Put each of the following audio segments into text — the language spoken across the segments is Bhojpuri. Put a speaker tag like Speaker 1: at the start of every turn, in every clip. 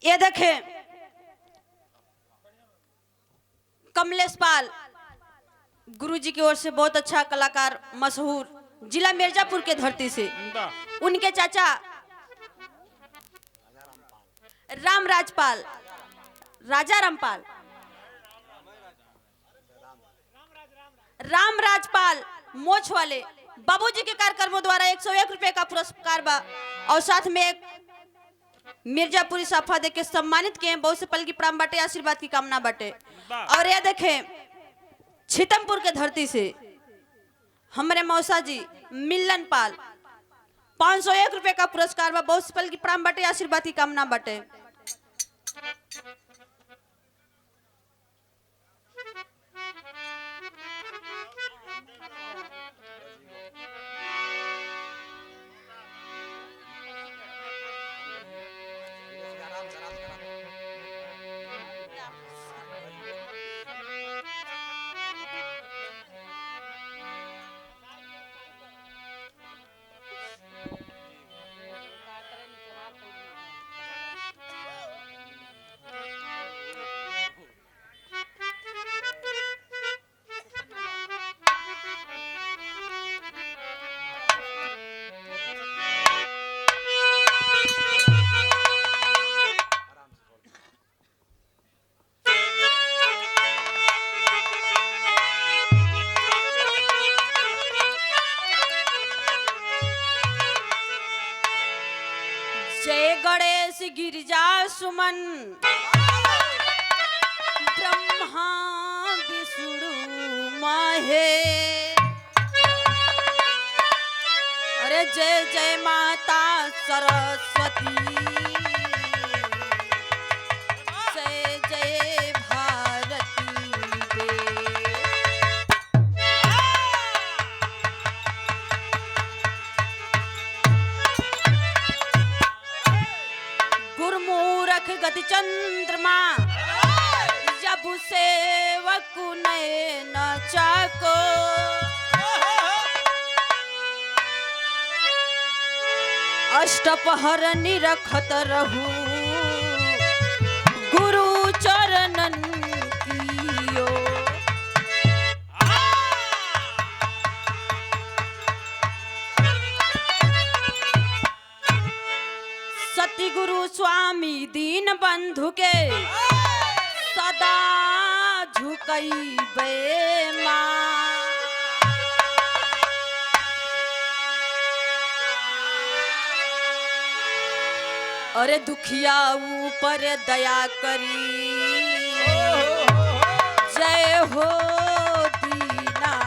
Speaker 1: ये देखें कमलेश पाल गुरुजी की ओर से बहुत अच्छा कलाकार मशहूर जिला मिर्जापुर के धरती से उनके चाचा राम राजपाल राजा रामपाल राम राजपाल मोछ वाले बाबूजी के कार्यक्रमों द्वारा 101 रुपए का पुरस्कार बा और साथ में एक मिर्जापुरी साफा दे के सम्मानित किए बहुत से पल की प्राण बाटे आशीर्वाद की कामना बाटे। और ये देखें छितमपुर के धरती से हमारे मौसा जी मिलन पाल 501 रुपए का पुरस्कार बा बहुत से पल की प्राण बाटे आशीर्वाद की कामना बाटे। जय गणेश गिरिजा सुमन ब्रह्मा विष्णु महेश। अरे जय जय माता सरस्वती जय जय भारती देवी। गुरमूरख गति चंद्रमा जब सेवक नयन चाको अष्टपहर निरखत रहू गुरु चरणन कियो। सती गुरु स्वामी दीन बंधु के सदा झुकई बे माँ। अरे दुखिया ऊपर दया करी जय हो दीनानाथ।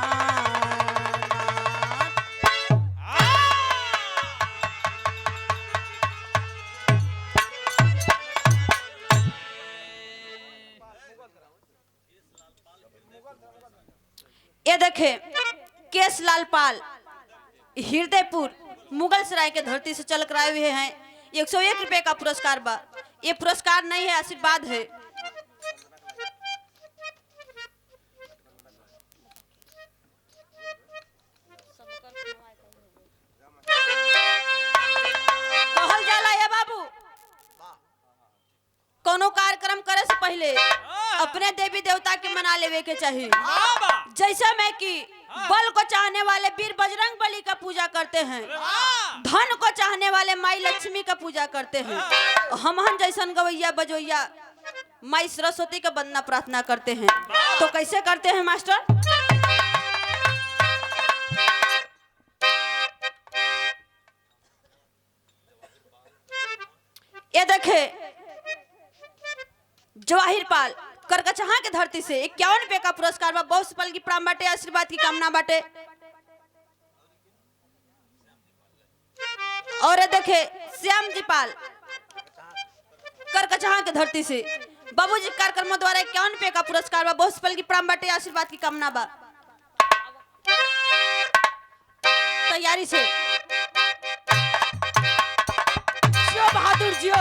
Speaker 1: ये देखे केशलाल पाल हृदयपुर मुगल सराय के धरती से चल कर आए हुए हैं। 101 रुपए का पुरस्कार बा। ये पुरस्कार नहीं है आशीर्वाद है। कहल जाला ये बाबू कोनो कार्यक्रम करे से पहले अपने देवी देवता के मना लेवे के चाहिए। जैसा मैं कि बल को चाहने वाले वीर बजरंग बली का पूजा करते हैं, धन को चाहने वाले माई लक्ष्मी का पूजा करते हैं, हम जैसन गवैया बजोइया माई सरस्वती का वंदना प्रार्थना करते हैं। तो कैसे करते हैं मास्टर? ये देखे जवाहिर पाल करकचहा के धरती से 51 रुपए का पुरस्कार बा बहुत पल की प्राण बाटे आशीर्वाद की कामना बाटे। और देखे श्याम जी पाल करकचहा के धरती से बाबूजी कार्यक्रमों द्वारा 51 रुपए का पुरस्कार बा बहुत पल की प्राण बाटे आशीर्वाद की कामना बा। तैयारी से जियो बहादुर जियो।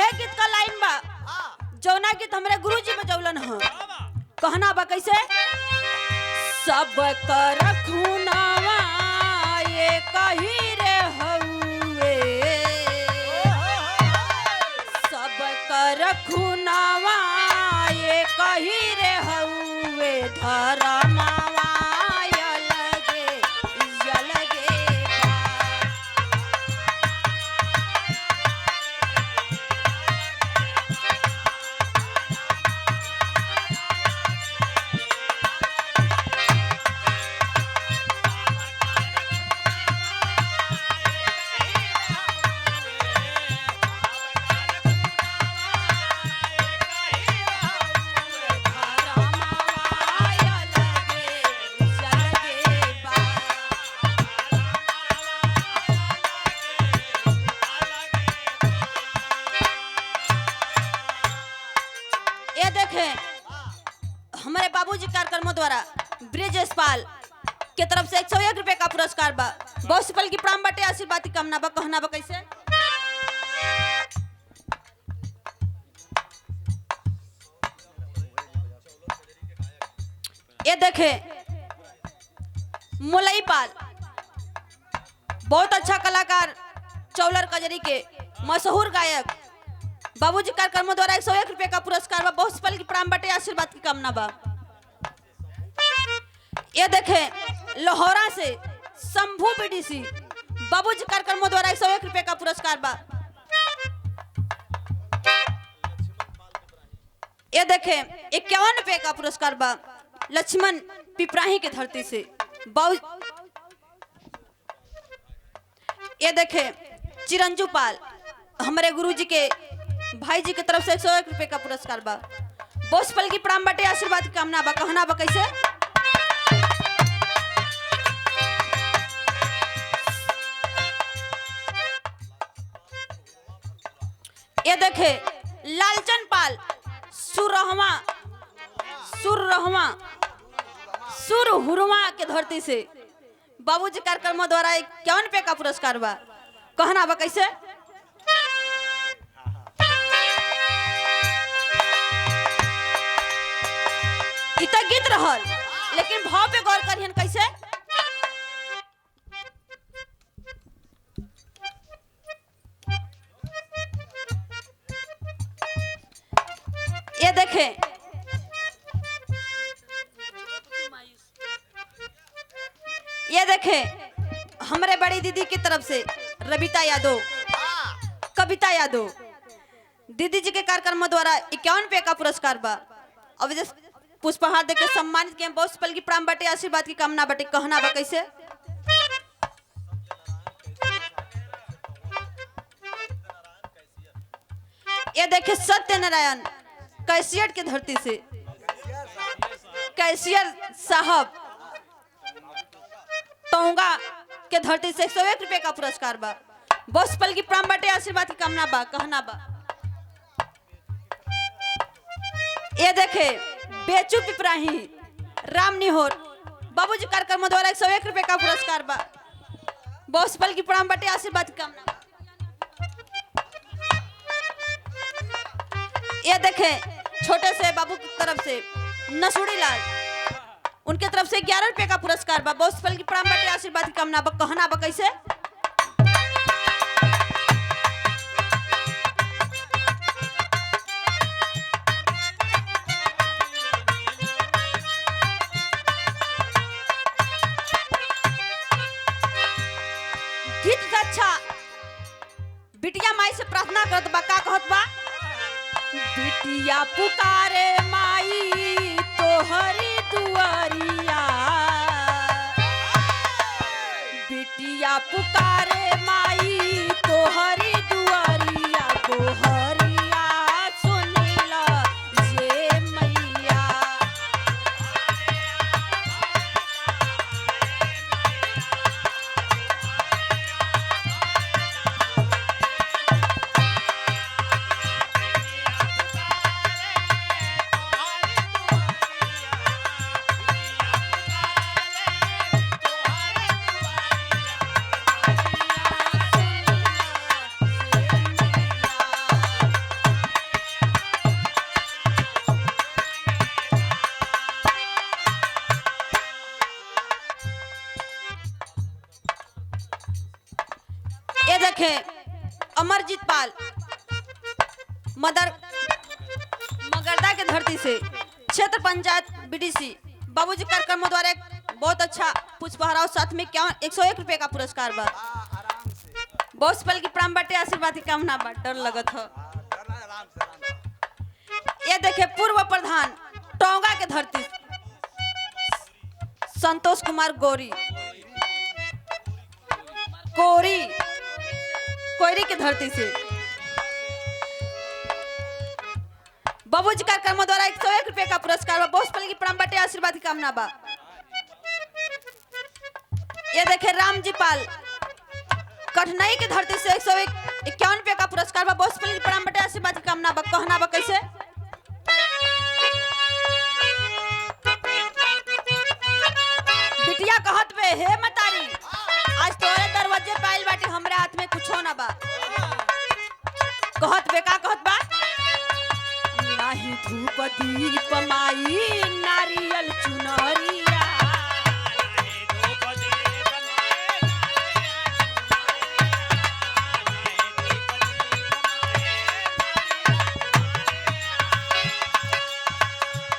Speaker 1: इहे गीत का लाइन बा जौना गीत हमरे गुरुजी बजौलन ह। कहना बा कैसे? सब कर खूनावा ये कही रे हउए, सब कर खूनावा ये कही रे हउए, धरमावा अलगे अलगे बा। ये देखें हमारे बाबूजी कार्यक्रमों द्वारा ब्रिजेश पाल के तरफ से 101 रुपए का पुरस्कार बा। बहुत पल की प्राण बाटे आशीर्वाद की कामना बा। कहना बा कैसे? ये देखे मुलई पाल बहुत अच्छा कलाकार, चौलर कजरी के मशहूर गायक, बाबूजी कार्यक्रमों द्वारा 101 रुपए का पुरस्कार बा। बहुत पल की प्राण बाटे आशीर्वाद की कामना बा। ये देखे लाहौरा से शंभू बीडीसी, बाबूजी कार्यक्रमों द्वारा 101 रुपए का पुरस्कार बा। ये देखे 51 रुपए का पुरस्कार बा लक्ष्मण पिपराही के धरती से। ये देखे चिरंजू पाल हमारे गुरुजी के भाई जी की तरफ से 101 रुपए का पुरस्कार बा। बहुत पल की प्राण बाटे आशीर्वाद की कामना बा। कहना बा कैसे? ये देखे लालचंद पाल सुरहुरवा के धरती से, बाबूजी कार्यक्रमों द्वारा 51 रुपए का पुरस्कार बा। कहना बा कैसे? इत गीत रहल लेकिन भाव पे गौर करियन कैसे? ये देखे हमारे बड़ी दीदी की तरफ से रबिता यादव, कविता यादव दीदी जी के कार्यक्रमों द्वारा 51 रुपए का पुरस्कार बा। अब पुष्पहार देके सम्मानित किए। बहुत पल की प्राण बाटे आशीर्वाद की कामना बाटे। कहना बा कैसे? ये देखे सत्यनारायण कैसियट की धरती से, कैसियर साहब टोंगा के धरती से 101 रुपए का पुरस्कार बा। बहुत पल की प्राण बाटे आशीर्वाद की कामना बा। कहना बा ये देखे बेचू पिपराही राम निहोर, बाबूजी कार्यक्रमों द्वारा 101 रुपए का पुरस्कार बा। बहुत पल की प्राण बाटे आशीर्वाद की कामना। ये देखे छोटे से बाबू की तरफ से नसूड़ी लाल, उनके तरफ से 11 रुपए का पुरस्कार बा। बहुत पल की प्राण बाटे आशीर्वाद की कामना बा। कहना बा कैसे? गीत अच्छा बिटिया माई से प्रार्थना करत बा। का कहत बा? बिटिया पुकारे माई तोहरी दुआरिया, बिटिया पुकारे माई तोहरी दुआरिया, गोहरिया सुनिला जे मैया। मदर मगरदा के धरती से क्षेत्र पंचायत बीडीसी बाबूजी कार्यक्रमों द्वारा एक बहुत अच्छा पुष्पहार और साथ में क्या 101 रुपए का पुरस्कार बा। बहुत पल की प्राण बाटे आशीर्वाद की कामना बा। डर लगत हो। ये देखे पूर्व प्रधान टोंगा के धरती संतोष कुमार कोरी कोयरी की धरती से बाबूजी कार्यक्रमों द्वारा 101 रुपए का पुरस्कार बा। बहुत पल की प्राण बाटे आशीर्वाद की कामना बा। ये देखे रामजी पाल कठनाई की धरती से 151 रुपए का पुरस्कार बा। बहुत पल की प्राण बाटे आशीर्वाद की कामना बा। कहना बा कैसे बिटिया कहत बे हे मतारी आज तोरे दरवाजे पाइल बाटी हमरे हाथ में कुछ ना बा। कहत बे का कहत बा नाही धूप दीप माई नारियल चुनरिया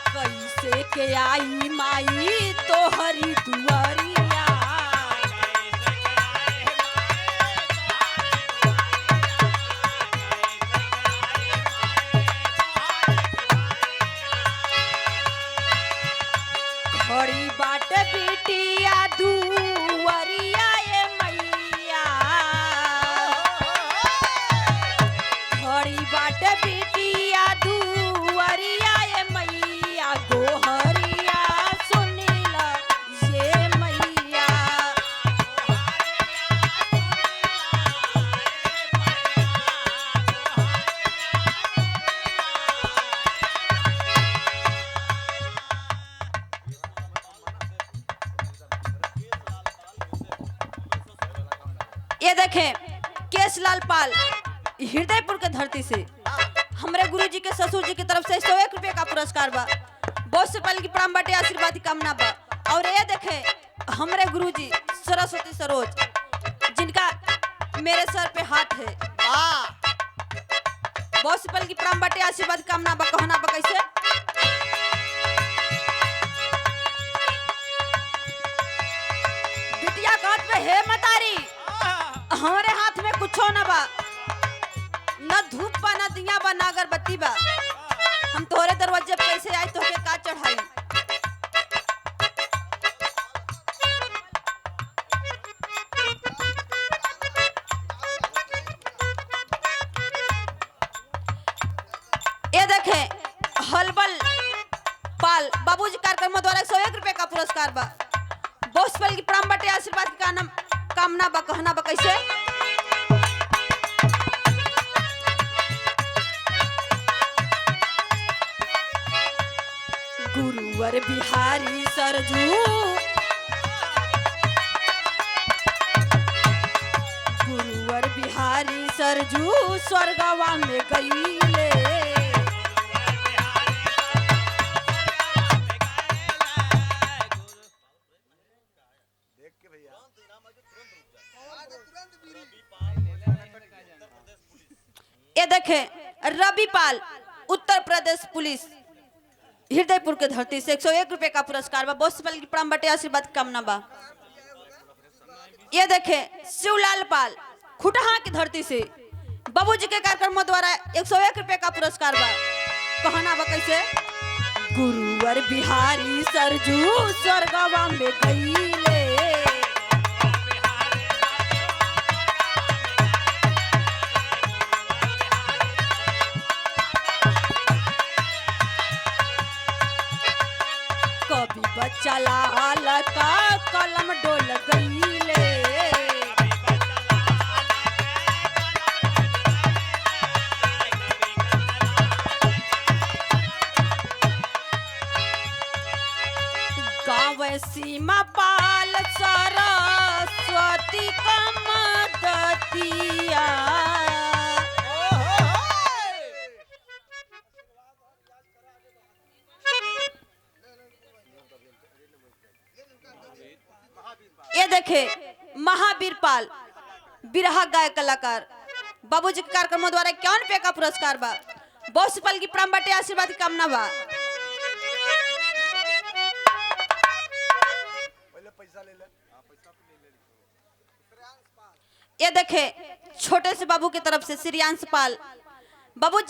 Speaker 1: कैसे के आई माई तोहरी दुआरिया खड़ी बाट बिटिया दुआरिया ए मैया खड़ी बाट बिटिया दुआरिया ए मैया गोहरिया सुनीला ये मैया ये देखें केशलाल पाल हृदयपुर के धरती से हमरे गुरुजी के ससुर जी की तरफ से 101 रुपए का पुरस्कार बा। बहुत से पल की प्राण बाटे आशीर्वाद की कामना बा। और ये देखें हमरे गुरुजी सरस्वती सरोज जिनका मेरे सर पे हाथ है। बहुत से पल की प्राण बाटे आशीर्वाद की कामना बा। कहना बा कैसे बिटिया कहत पे हे मतारी हमारे हाथ में कुछो ना बा न धूप बा न दिया बा न अगरबत्ती बा। हम तोहरे दरवाजे पे कैसे आई तोहके का चढ़ाई। ये देखे हलबल पाल बाबूजी कार्यक्रमों द्वारा 101 रुपए का पुरस्कार बा। बहुत पल की प्राण बाटे आशीर्वाद की कामना बा। कहना बा कैसे गुरुवर बिहारी सरजू गुरुवर बिहारी सरजू स्वर्गवा में गईले ये देखे रवि पाल उत्तर प्रदेश पुलिस हृदयपुर के धरती से 101 रुपए का पुरस्कार बा। बहुत पल की प्राण बाटे आशीर्वाद की कामना बा। ये देखे शिवलाल पाल खुटहा की धरती से बाबूजी के कार्यक्रमों द्वारा 101 रुपए का पुरस्कार बा। कहना बा कैसे गुरुवर बिहारी सरजू स्वर्गवा में गईले कभी बच्चा लाल का कलम डोल गईले गाँव सीमा पाल सरस्वती का मदतिया ये देखे महावीर पाल बिरहा गायक कलाकार बाबूजी के कार्यक्रमों द्वारा 51 रुपए का पुरस्कार बा। बहुत से पल की प्रणाम बाटे, आशीर्वाद की कामना बा। ये देखे छोटे से बाबू की तरफ से श्रीयांश पाल बाबू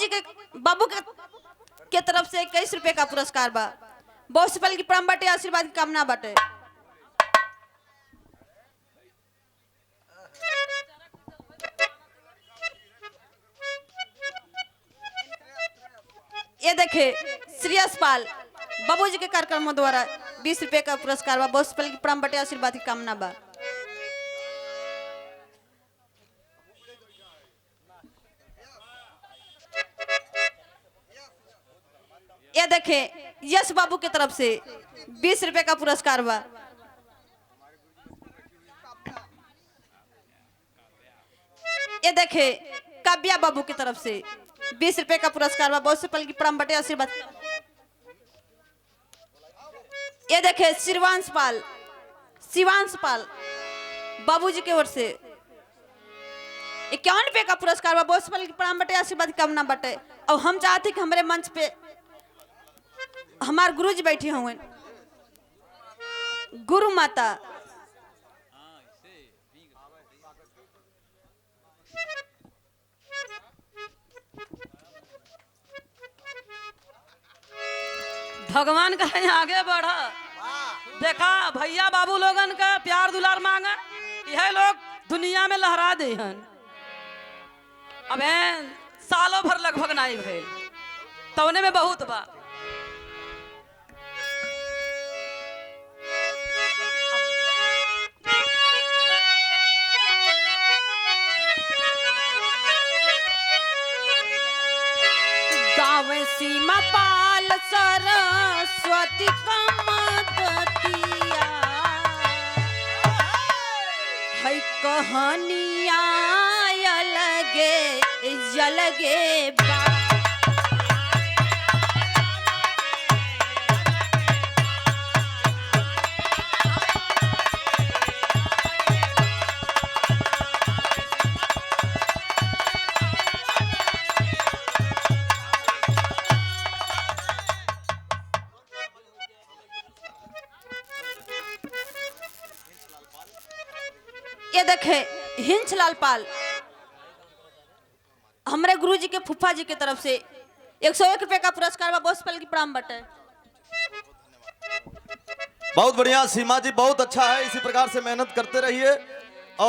Speaker 1: के तरफ से 21 रुपए का पुरस्कार बा। बहुत से पल की प्रणाम बाटे, आशीर्वाद की कामना बाटे। ये देखे श्रेयस पाल बाबूजी के कार्यक्रमों द्वारा 20 रुपए का पुरस्कार बा। बहुत से पल की प्रणाम बाटे, आशीर्वाद की कामना बा। ये देखे यश बाबू की तरफ से 20 रुपए का पुरस्कार बा। ये देखे काव्या बाबू की तरफ से 20 रुपए का पुरस्कार बा। बहुत से पल की प्रणाम बाटे, आशीर्वाद। ये देखे शिवांश पाल बाबूजी की ओर से 51 रुपए का पुरस्कार बा। बहुत से पल की प्रणाम बाटे, आशीर्वाद की कामना बाटे। और हम चाहते कि हमारे मंच पे हमारे गुरु जी बैठे हुए, गुरु माता
Speaker 2: भगवान का आगे बढ़ा। देखा भैया बाबू लोगन का प्यार दुलार मांगा, यह लोग दुनिया में लहरा दे हन। अब सालों भर लगभग नहीं भइल, तौने में बहुत बा।
Speaker 1: गाँव सीमा पाल सरस्वती कमदतिया है कहानिया अलगे जलगे बा। ये देखे हिंचलाल पाल हमारे गुरुजी के फूफा जी की तरफ से 101 रुपए का पुरस्कार बा। बहुत पल की प्रणाम बटे।
Speaker 3: बहुत बढ़िया सीमा जी, बहुत अच्छा है, इसी प्रकार से मेहनत करते रहिए।